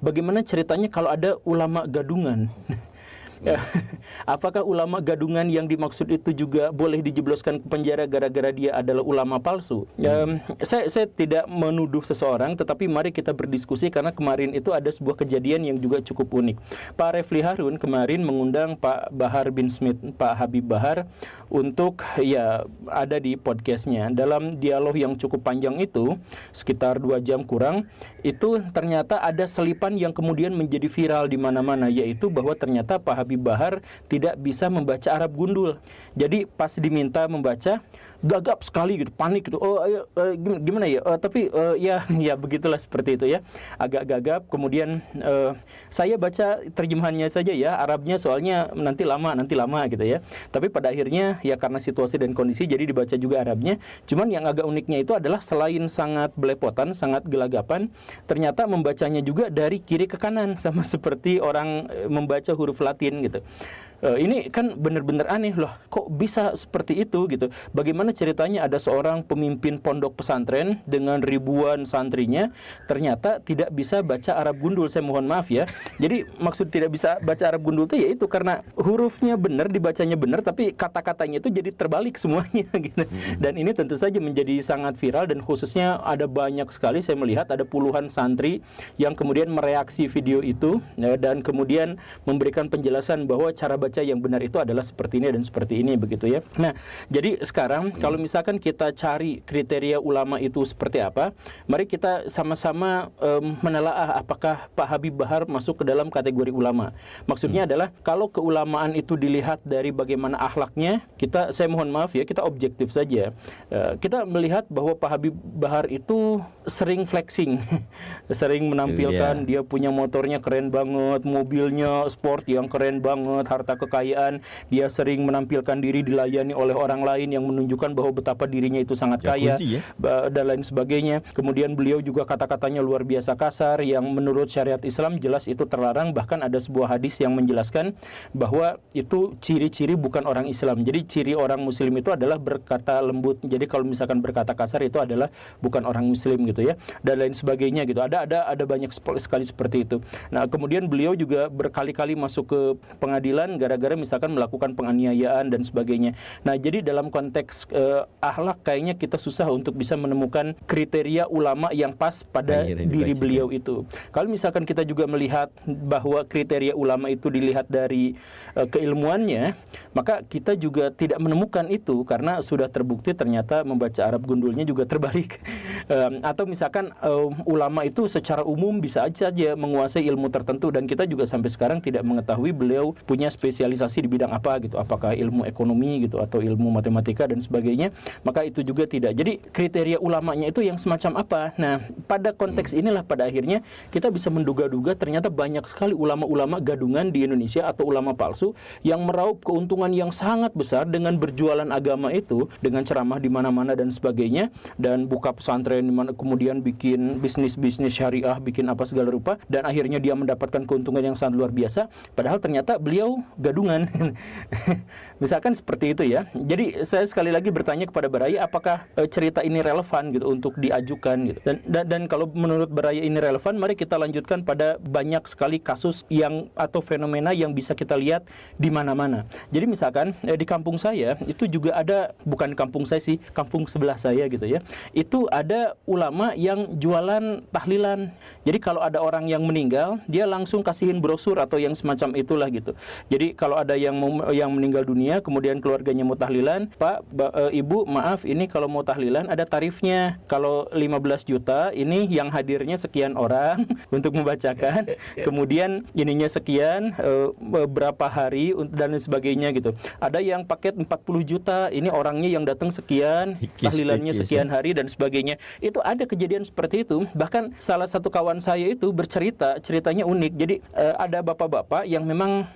bagaimana ceritanya kalau ada ulama gadungan? Apakah ulama gadungan yang dimaksud itu juga boleh dijebloskan ke penjara gara-gara dia adalah ulama palsu? Saya tidak menuduh seseorang, tetapi mari kita berdiskusi karena kemarin itu ada sebuah kejadian yang juga cukup unik. Pak Refli Harun kemarin mengundang Pak Bahar bin Smith, Pak Habib Bahar, untuk ya ada di podcastnya. Dalam dialog yang cukup panjang itu, sekitar 2 jam kurang, itu ternyata ada selipan yang kemudian menjadi viral di mana-mana, yaitu bahwa ternyata Pak Habib Bahar tidak bisa membaca Arab gundul. Jadi pas diminta membaca, gagap sekali gitu, panik gitu. Gimana ya? Ya begitulah seperti itu ya. Agak gagap. Kemudian saya baca terjemahannya saja ya, Arabnya soalnya nanti lama gitu ya. Tapi pada akhirnya ya karena situasi dan kondisi jadi dibaca juga Arabnya. Cuman yang agak uniknya itu adalah selain sangat belepotan, sangat gelagapan, ternyata membacanya juga dari kiri ke kanan sama seperti orang membaca huruf Latin gitu. Ini kan benar-benar aneh loh, kok bisa seperti itu gitu. Bagaimana ceritanya ada seorang pemimpin pondok pesantren dengan ribuan santrinya ternyata tidak bisa baca Arab gundul. Saya mohon maaf ya. Jadi maksud tidak bisa baca Arab gundul itu yaitu karena hurufnya benar, dibacanya benar, tapi kata-katanya itu jadi terbalik semuanya gitu. Dan ini tentu saja menjadi sangat viral, dan khususnya ada banyak sekali, saya melihat ada puluhan santri yang kemudian mereaksi video itu ya, dan kemudian memberikan penjelasan bahwa cara baca yang benar itu adalah seperti ini dan seperti ini begitu ya. Nah, jadi sekarang kalau misalkan kita cari kriteria ulama itu seperti apa, mari kita sama-sama menelaah apakah Pak Habib Bahar masuk ke dalam kategori ulama. Maksudnya adalah kalau keulamaan itu dilihat dari bagaimana akhlaknya, saya mohon maaf ya, kita objektif saja. Kita melihat bahwa Pak Habib Bahar itu sering flexing, sering menampilkan dia punya motornya keren banget, mobilnya sport yang keren banget, harta kekayaan, dia sering menampilkan diri dilayani oleh orang lain yang menunjukkan bahwa betapa dirinya itu sangat kaya ya? Dan lain sebagainya. Kemudian beliau juga kata-katanya luar biasa kasar yang menurut syariat Islam jelas itu terlarang. Bahkan ada sebuah hadis yang menjelaskan bahwa itu ciri-ciri bukan orang Islam. Jadi ciri orang Muslim itu adalah berkata lembut. Jadi kalau misalkan berkata kasar itu adalah bukan orang Muslim gitu ya. Dan lain sebagainya gitu. Ada banyak sekali seperti itu. Nah, kemudian beliau juga berkali-kali masuk ke pengadilan gara-gara misalkan melakukan penganiayaan dan sebagainya. Nah, jadi dalam konteks akhlak kayaknya kita susah untuk bisa menemukan kriteria ulama yang pas pada diri beliau itu. Kalau misalkan kita juga melihat bahwa kriteria ulama itu dilihat dari keilmuannya, maka kita juga tidak menemukan itu karena sudah terbukti ternyata membaca Arab gundulnya juga terbalik. Atau misalkan ulama itu secara umum bisa saja menguasai ilmu tertentu, dan kita juga sampai sekarang tidak mengetahui beliau punya spesialisasi di bidang apa gitu, apakah ilmu ekonomi gitu atau ilmu matematika dan sebagainya, maka itu juga tidak. Jadi kriteria ulamanya itu yang semacam apa? Nah, pada konteks inilah pada akhirnya kita bisa menduga-duga ternyata banyak sekali ulama-ulama gadungan di Indonesia atau ulama palsu yang meraup keuntungan yang sangat besar dengan berjualan agama itu, dengan ceramah di mana-mana dan sebagainya, dan buka pesantren di mana kemudian bikin bisnis syariah, bikin apa segala rupa, dan akhirnya dia mendapatkan keuntungan yang sangat luar biasa, padahal ternyata beliau gadungan. Misalkan seperti itu ya. Jadi saya sekali lagi bertanya kepada Baraya, apakah cerita ini relevan gitu untuk diajukan gitu. Dan kalau menurut Baraya ini relevan, mari kita lanjutkan pada banyak sekali kasus yang atau fenomena yang bisa kita lihat di mana-mana. Jadi misalkan di kampung saya itu juga ada, bukan kampung saya sih, kampung sebelah saya gitu ya. Itu ada ulama yang jualan tahlilan. Jadi kalau ada orang yang meninggal, dia langsung kasihin brosur atau yang semacam itulah gitu. Jadi kalau ada yang meninggal dunia, kemudian keluarganya mau tahlilan, Pak, Ibu, maaf ini kalau mau tahlilan ada tarifnya. Kalau 15 juta, ini yang hadirnya sekian orang untuk membacakan. Kemudian ininya sekian, berapa hari dan sebagainya gitu. Ada yang paket 40 juta, ini orangnya yang datang sekian, tahlilannya sekian hari dan sebagainya. Itu ada kejadian seperti itu. Bahkan salah satu kawan saya itu ceritanya unik. Jadi ada bapak-bapak yang memang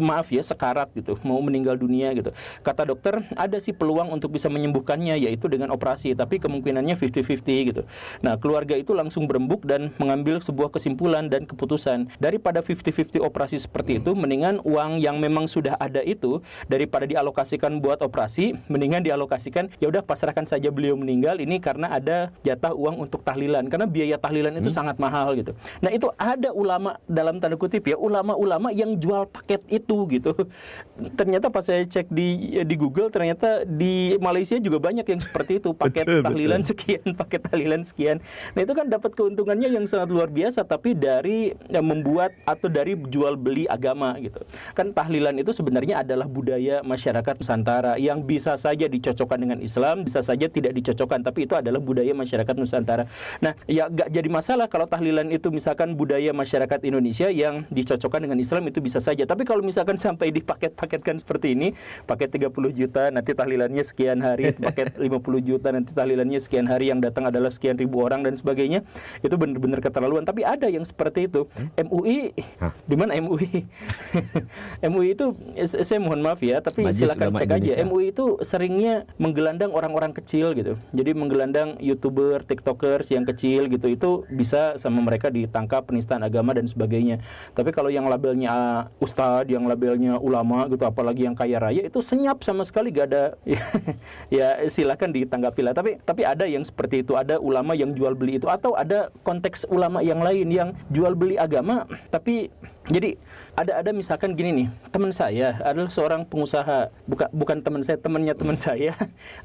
maaf ya, sekarat gitu, mau meninggal dunia gitu. Kata dokter, ada sih peluang untuk bisa menyembuhkannya, yaitu dengan operasi, tapi kemungkinannya 50-50 gitu. Nah, keluarga itu langsung berembuk dan mengambil sebuah kesimpulan dan keputusan. Daripada 50-50 operasi seperti itu, mendingan uang yang memang sudah ada itu, daripada dialokasikan buat operasi, mendingan dialokasikan, ya udah pasrahkan saja beliau meninggal ini karena ada jatah uang untuk tahlilan, karena biaya tahlilan itu sangat mahal gitu. Nah, itu ada ulama, dalam tanda kutip ya, ulama-ulama yang jual paket itu gitu. Ternyata pas saya cek di Google, ternyata di Malaysia juga banyak yang seperti itu, paket tahlilan sekian, paket tahlilan sekian. Nah, itu kan dapat keuntungannya yang sangat luar biasa, tapi dari membuat atau dari jual beli agama gitu. Kan tahlilan itu sebenarnya adalah budaya masyarakat Nusantara yang bisa saja dicocokkan dengan Islam, bisa saja tidak dicocokkan, tapi itu adalah budaya masyarakat Nusantara. Nah, ya nggak jadi masalah kalau tahlilan itu misalkan budaya masyarakat Indonesia yang dicocokkan dengan Islam, itu bisa saja. Tapi kalau misalkan sampai dipaket-paketkan seperti ini, paket 30 juta nanti tahlilannya sekian hari, paket 50 juta nanti tahlilannya sekian hari, yang datang adalah sekian ribu orang dan sebagainya, itu benar-benar keterlaluan. Tapi ada yang seperti itu. MUI, di mana MUI? MUI itu, saya mohon maaf ya, tapi Majelis silakan Ulama cek Indonesia. aja. MUI itu seringnya menggelandang orang-orang kecil gitu. Jadi menggelandang YouTuber, TikTokers yang kecil gitu, itu bisa sama mereka ditangkap penistaan agama dan sebagainya. Tapi kalau yang labelnya ustadz, yang labelnya ulama gitu, apalagi yang kaya raya, itu senyap sama sekali, gak ada. Ya silakan ditanggapi lah. Tapi ada yang seperti itu, ada ulama yang jual beli itu, atau ada konteks ulama yang lain yang jual beli agama. Tapi jadi ada misalkan gini nih, teman saya adalah seorang pengusaha, bukan teman saya, temannya teman saya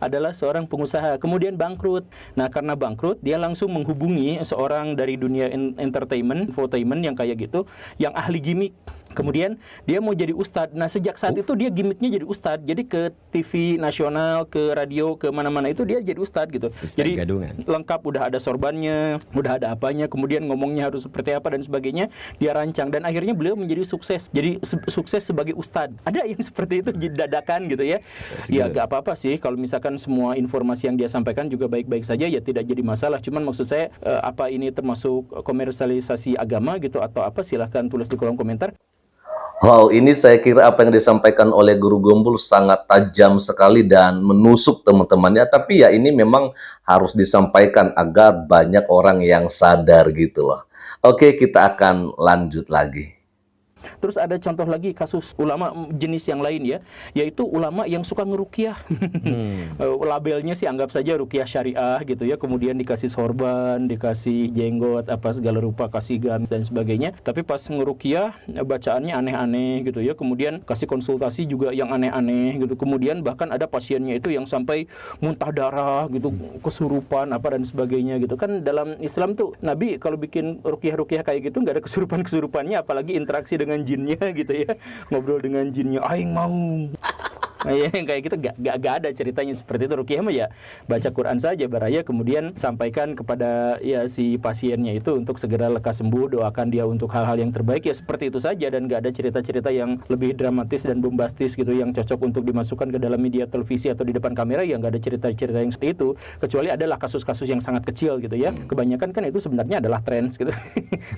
adalah seorang pengusaha, kemudian bangkrut. Nah, karena bangkrut, dia langsung menghubungi seorang dari dunia entertainment, infotainment yang kayak gitu, yang ahli gimmick. Kemudian dia mau jadi ustadz. Nah, sejak saat itu dia gimmicknya jadi ustadz. Jadi ke TV nasional, ke radio, ke mana-mana itu dia jadi ustadz gitu. Jadi gadungan. Lengkap, udah ada sorbannya, udah ada apanya, kemudian ngomongnya harus seperti apa dan sebagainya, dia rancang, dan akhirnya beliau menjadi sukses. Jadi sukses sebagai ustadz. Ada yang seperti itu dadakan gitu ya. Ya gak apa-apa sih kalau misalkan semua informasi yang dia sampaikan juga baik-baik saja, ya tidak jadi masalah. Cuman maksud saya, apa ini termasuk komersialisasi agama gitu atau apa, silahkan tulis di kolom komentar. Wow, ini saya kira apa yang disampaikan oleh Guru Gombul sangat tajam sekali dan menusuk teman-temannya. Tapi ya ini memang harus disampaikan agar banyak orang yang sadar gitu loh. Oke, kita akan lanjut lagi. Terus ada contoh lagi kasus ulama jenis yang lain ya, yaitu ulama yang suka ngeruqyah. Labelnya sih anggap saja ruqyah syariah gitu ya, kemudian dikasih sorban, dikasih jenggot, apa segala rupa, kasih gamis dan sebagainya. Tapi pas ngeruqyah bacaannya aneh-aneh gitu ya, kemudian kasih konsultasi juga yang aneh-aneh gitu. Kemudian bahkan ada pasiennya itu yang sampai muntah darah gitu, kesurupan apa dan sebagainya gitu. Kan dalam Islam tuh Nabi kalau bikin ruqyah-ruqyah kayak gitu nggak ada kesurupan-kesurupannya, apalagi interaksi dengan jinnya gitu ya, ngobrol dengan jinnya, aing mau. Nah, ya, kayak gitu gak ada ceritanya seperti itu. Ruqyah mah ya baca Quran saja baraya, kemudian sampaikan kepada ya si pasiennya itu untuk segera lekas sembuh, doakan dia untuk hal-hal yang terbaik, ya seperti itu saja. Dan gak ada cerita-cerita yang lebih dramatis dan bombastis gitu yang cocok untuk dimasukkan ke dalam media televisi atau di depan kamera, ya gak ada cerita-cerita yang seperti itu, kecuali adalah kasus-kasus yang sangat kecil gitu ya. Kebanyakan kan itu sebenarnya adalah trends gitu.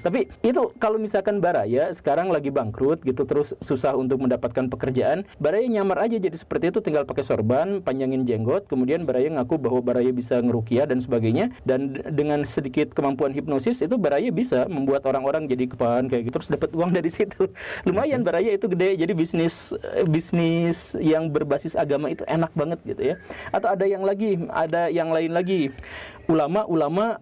Tapi itu kalau misalkan baraya sekarang lagi bangkrut gitu, terus susah untuk mendapatkan pekerjaan, baraya nyamar aja jadi seperti itu, tinggal pakai sorban, panjangin jenggot, kemudian baraya ngaku bahwa baraya bisa ngeruqyah dan sebagainya, dan dengan sedikit kemampuan hipnosis itu baraya bisa membuat orang-orang jadi kepahan kayak gitu, terus dapat uang dari situ. Lumayan baraya itu gede, jadi bisnis yang berbasis agama itu enak banget gitu ya. Atau ada yang lain lagi, ulama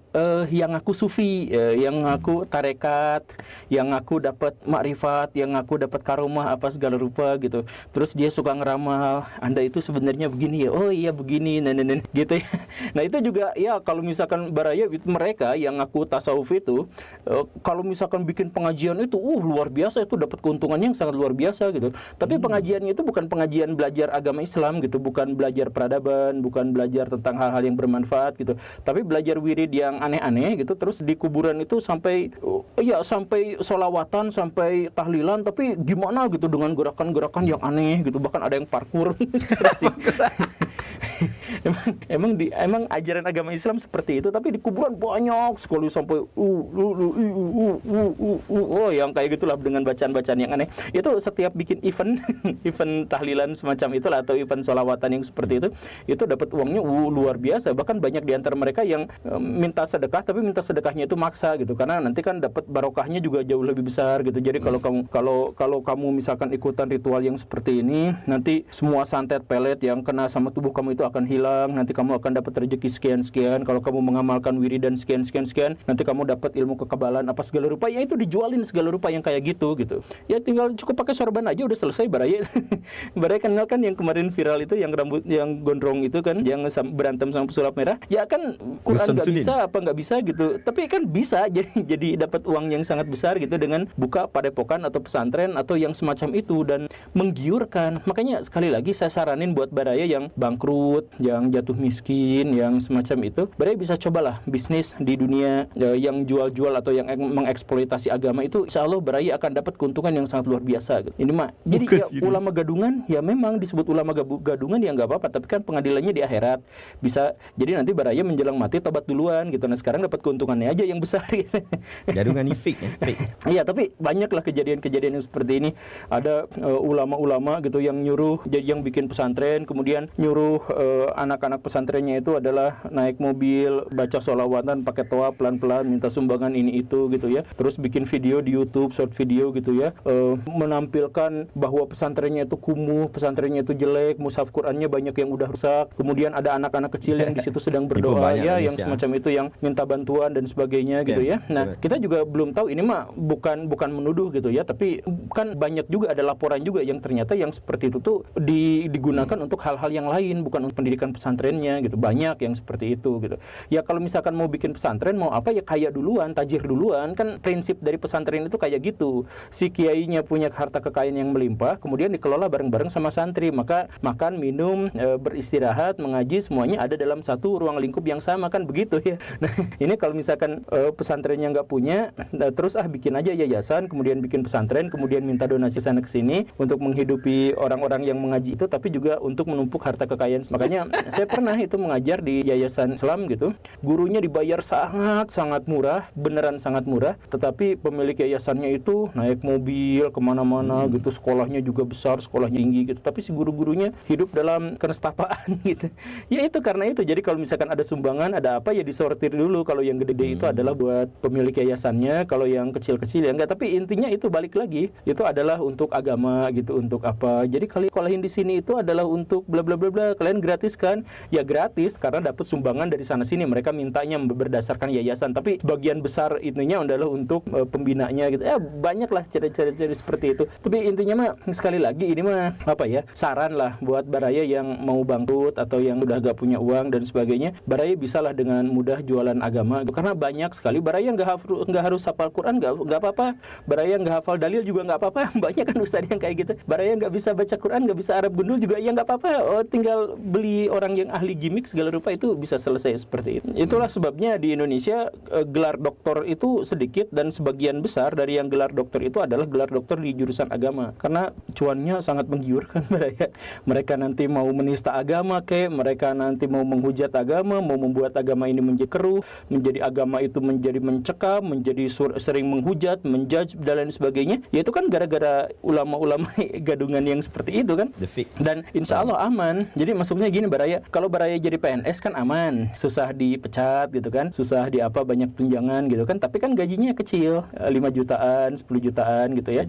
yang ngaku sufi, yang ngaku tarekat, yang ngaku dapat makrifat, yang ngaku dapat karomah apa segala rupa gitu. Terus dia suka ngeramal, Anda itu sebenarnya begini ya, oh iya begini, nenen gitu ya. Nah itu juga ya, kalau misalkan baraya mereka yang ngaku tasawuf itu, kalau misalkan bikin pengajian itu luar biasa, itu dapat keuntungannya yang sangat luar biasa gitu. Tapi pengajiannya itu bukan pengajian belajar agama Islam gitu, bukan belajar peradaban, bukan belajar tentang hal-hal yang bermanfaat gitu, tapi belajar wirid yang aneh-aneh gitu. Terus di kuburan itu sampai sholawatan, sampai tahlilan, tapi gimana gitu dengan gerakan-gerakan yang aneh gitu, bahkan ada yang parkur. emang ajaran agama Islam seperti itu, tapi di kuburan banyak sekali sampai yang kayak gitulah dengan bacaan-bacaan yang aneh. Itu setiap bikin event event tahlilan semacam itulah atau event sholawatan yang seperti itu dapat uangnya luar biasa. Bahkan banyak di antara mereka yang minta sedekah, tapi minta sedekahnya itu maksa gitu, karena nanti kan dapat barokahnya juga jauh lebih besar gitu. Jadi kalau kamu misalkan ikutan ritual yang seperti ini, nanti semua santet pelet yang kena sama tubuh kamu itu akan hilang, nanti kamu akan dapat rezeki sekian-sekian, kalau kamu mengamalkan wiridan sekian-sekian, nanti kamu dapat ilmu kekebalan apa segala rupa, ya itu dijualin segala rupa yang kayak gitu. Ya tinggal cukup pakai sorban aja udah selesai baraya. Baraya kenal kan yang kemarin viral itu, yang rambut yang gondrong itu kan, yang berantem sama pesulap merah. Ya kan Quran nggak bisa apa nggak bisa gitu, tapi kan bisa jadi dapat uang yang sangat besar gitu dengan buka padepokan atau pesantren atau yang semacam itu, dan menggiurkan. Makanya sekali lagi saya saranin buat baraya yang bangkrut, yang jatuh miskin, yang semacam itu, baraya bisa cobalah bisnis di dunia yang jual-jual atau yang mengeksploitasi agama itu. Insya Allah baraya akan dapat keuntungan yang sangat luar biasa gitu. Ini mah jadi ya, ulama gadungan ya memang disebut ulama gadungan ya nggak apa-apa, tapi kan pengadilannya di akhirat bisa. Jadi nanti baraya menjelang mati tobat duluan gitu. Nah sekarang dapat keuntungannya aja yang besar gitu. Gadungan ini fake ya? Fake. Iya, tapi banyaklah kejadian-kejadian yang seperti ini. Ada ulama-ulama gitu yang nyuruh, yang bikin pesantren, kemudian nyuruh anak-anak pesantrennya itu adalah naik mobil, baca sholawatan, pakai toa pelan-pelan, minta sumbangan ini itu gitu ya. Terus bikin video di YouTube, short video gitu ya, menampilkan bahwa pesantrennya itu kumuh, pesantrennya itu jelek, mushaf Qurannya banyak yang udah rusak. Kemudian ada anak-anak kecil yang di situ sedang berdoa ya, yang semacam itu, yang minta bantuan dan sebagainya gitu ya. Nah, kita juga belum tahu, ini mah bukan menuduh gitu ya, tapi kan banyak juga ada laporan juga yang ternyata yang seperti itu tuh digunakan untuk hal-hal yang lain, bukan untuk pendidikan pesantrennya gitu. Banyak yang seperti itu gitu. Ya kalau misalkan mau bikin pesantren mau apa ya, kaya duluan, tajir duluan, kan prinsip dari pesantren itu kayak gitu. Si kiainya punya harta kekayaan yang melimpah, kemudian dikelola bareng-bareng sama santri, maka makan, minum, beristirahat, mengaji, semuanya ada dalam satu ruang lingkup yang sama, kan begitu ya. Nah, ini kalau misalkan pesantrennya nggak punya, terus bikin aja yayasan, kemudian bikin pesantren, kemudian minta donasi sana ke sini untuk menghidupi orang-orang yang mengaji itu, tapi juga untuk menumpuk harta kekayaan. Makanya saya pernah itu mengajar di yayasan Islam gitu. Gurunya dibayar sangat murah, beneran sangat murah, tetapi pemilik yayasannya itu naik mobil kemana-mana gitu, sekolahnya juga besar, sekolahnya tinggi gitu, tapi si guru-gurunya hidup dalam kenestapaan gitu. Ya itu karena itu. Jadi kalau misalkan ada sumbangan, ada apa ya disortir dulu. Kalau yang gede-gede itu adalah buat pemilik yayasannya, kalau yang kecil-kecil ya enggak. Tapi intinya itu balik lagi, itu adalah untuk agama gitu, untuk apa. Jadi kalian sekolahin di sini itu adalah untuk bla bla bla bla. Kalian gratis kan? Ya gratis karena dapat sumbangan dari sana sini. Mereka mintanya berdasarkan yayasan, tapi bagian besar itunya adalah untuk pembinanya gitu. Banyaklah cara-cara seperti itu. Tapi intinya mah sekali lagi ini mah apa ya? Saran lah buat baraya yang mau bangkrut atau yang udah gak punya uang dan sebagainya. Baraya bisalah dengan mudah jualan agama karena banyak sekali baraya nggak harus hafal Quran, nggak apa-apa. Baraya nggak hafal dalil juga nggak apa-apa. Banyak kan ustadz yang kayak gitu. Baraya nggak bisa baca Quran, nggak bisa Arab gundul juga ya nggak apa-apa. Tinggal beli orang yang ahli gimmick segala rupa, itu bisa selesai seperti itu. Itulah sebabnya di Indonesia gelar doktor itu sedikit, dan sebagian besar dari yang gelar doktor itu adalah gelar doktor di jurusan agama, karena cuannya sangat menggiurkan. Mereka nanti mau menista agama mereka nanti mau menghujat agama, mau membuat agama ini menjadi keruh, menjadi agama itu menjadi mencekam, menjadi sering menghujat, menjudge dan lain sebagainya. Ya itu kan gara-gara ulama-ulama gadungan yang seperti itu kan. Dan insya Allah aman. Jadi maksudnya gini, baraya, kalau baraya jadi PNS kan aman, susah dipecat gitu kan, susah di apa, banyak tunjangan gitu kan, tapi kan gajinya kecil, 5 jutaan, 10 jutaan gitu ya.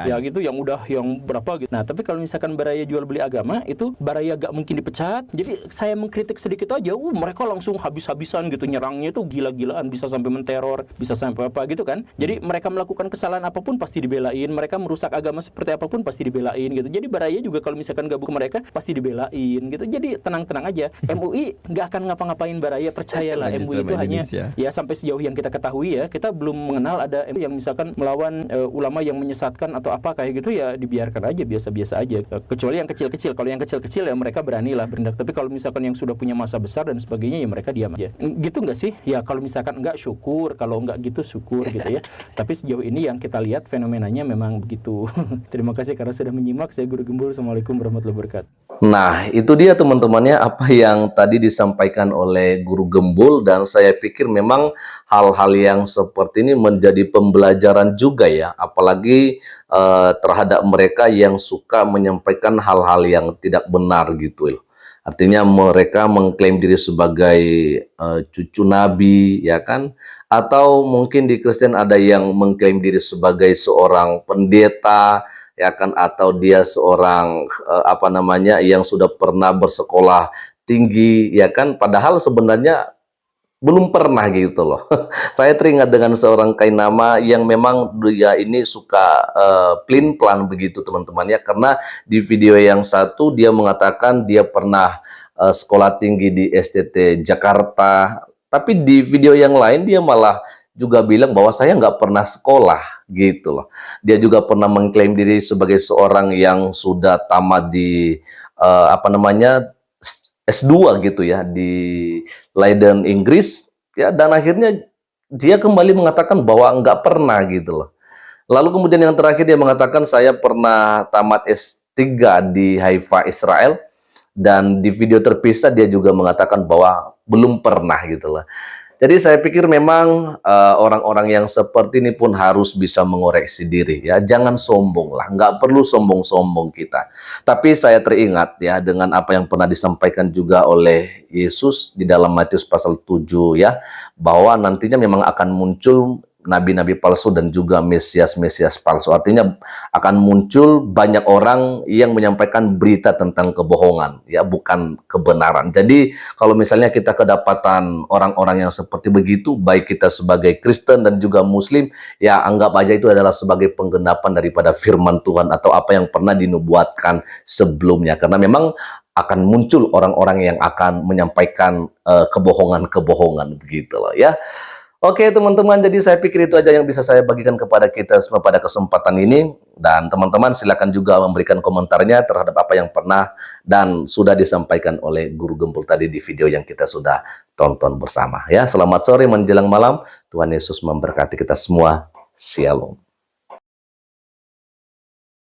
Ya gitu, yang udah yang berapa gitu. Nah, tapi kalau misalkan baraya jual beli agama, itu baraya gak mungkin dipecat. Jadi saya mengkritik sedikit aja, mereka langsung habis-habisan gitu, nyerangnya itu gila-gilaan, bisa sampai menteror, bisa sampai apa gitu kan. Jadi mereka melakukan kesalahan apapun pasti dibelain, mereka merusak agama seperti apapun pasti dibelain gitu. Jadi baraya juga kalau misalkan gabung ke mereka pasti dibelain gitu. Jadi tenang-tenang aja. MUI nggak akan ngapa-ngapain baraya, percayalah. MUI itu hanya ya sampai sejauh yang kita ketahui ya, kita belum mengenal ada MUI yang misalkan melawan ulama yang menyesatkan atau apa kayak gitu, ya dibiarkan aja, biasa-biasa aja. Kecuali yang kecil-kecil. Kalau yang kecil-kecil ya mereka beranilah bertindak. Tapi kalau misalkan yang sudah punya masa besar dan sebagainya ya mereka diam aja. Gitu nggak sih? Ya kalau misalkan enggak syukur, kalau enggak gitu syukur gitu ya. Tapi sejauh ini yang kita lihat fenomenanya memang begitu. Terima kasih karena sudah menyimak. Saya Guru Gembul. Assalamualaikum warahmatullahi wabarakatuh. Nah, itu dia teman-temannya apa yang tadi disampaikan oleh Guru Gembul, dan saya pikir memang hal-hal yang seperti ini menjadi pembelajaran juga ya, apalagi terhadap mereka yang suka menyampaikan hal-hal yang tidak benar gitu loh. Artinya mereka mengklaim diri sebagai cucu Nabi, ya kan? Atau mungkin di Kristen ada yang mengklaim diri sebagai seorang pendeta, ya kan? Atau dia seorang apa namanya, yang sudah pernah bersekolah tinggi, ya kan? Padahal sebenarnya belum pernah gitu loh. Saya teringat dengan seorang kainama yang memang dia ini suka pelin-pelan begitu teman-teman ya, karena di video yang satu dia mengatakan dia pernah sekolah tinggi di STT Jakarta, tapi di video yang lain dia malah juga bilang bahwa saya nggak pernah sekolah gitu loh. Dia juga pernah mengklaim diri sebagai seorang yang sudah tamat di apa namanya, S2 gitu ya, di Leiden, Inggris, ya, dan akhirnya dia kembali mengatakan bahwa enggak pernah gitu loh. Lalu kemudian yang terakhir dia mengatakan saya pernah tamat S3 di Haifa, Israel, dan di video terpisah dia juga mengatakan bahwa belum pernah gitu loh. Jadi saya pikir memang orang-orang yang seperti ini pun harus bisa mengoreksi diri ya. Jangan sombong lah, nggak perlu sombong-sombong kita. Tapi saya teringat ya dengan apa yang pernah disampaikan juga oleh Yesus di dalam Matius pasal 7 ya, bahwa nantinya memang akan muncul nabi-nabi palsu dan juga mesias-mesias palsu. Artinya akan muncul banyak orang yang menyampaikan berita tentang kebohongan, ya, bukan kebenaran. Jadi kalau misalnya kita kedapatan orang-orang yang seperti begitu, baik kita sebagai Kristen dan juga Muslim, ya anggap aja itu adalah sebagai penggenapan daripada firman Tuhan atau apa yang pernah dinubuatkan sebelumnya. Karena memang akan muncul orang-orang yang akan menyampaikan kebohongan-kebohongan begitu loh ya. Oke teman-teman, jadi saya pikir itu aja yang bisa saya bagikan kepada kita semua pada kesempatan ini. Dan teman-teman silakan juga memberikan komentarnya terhadap apa yang pernah dan sudah disampaikan oleh Guru Gembul tadi di video yang kita sudah tonton bersama. Ya, selamat sore menjelang malam. Tuhan Yesus memberkati kita semua. Shalom.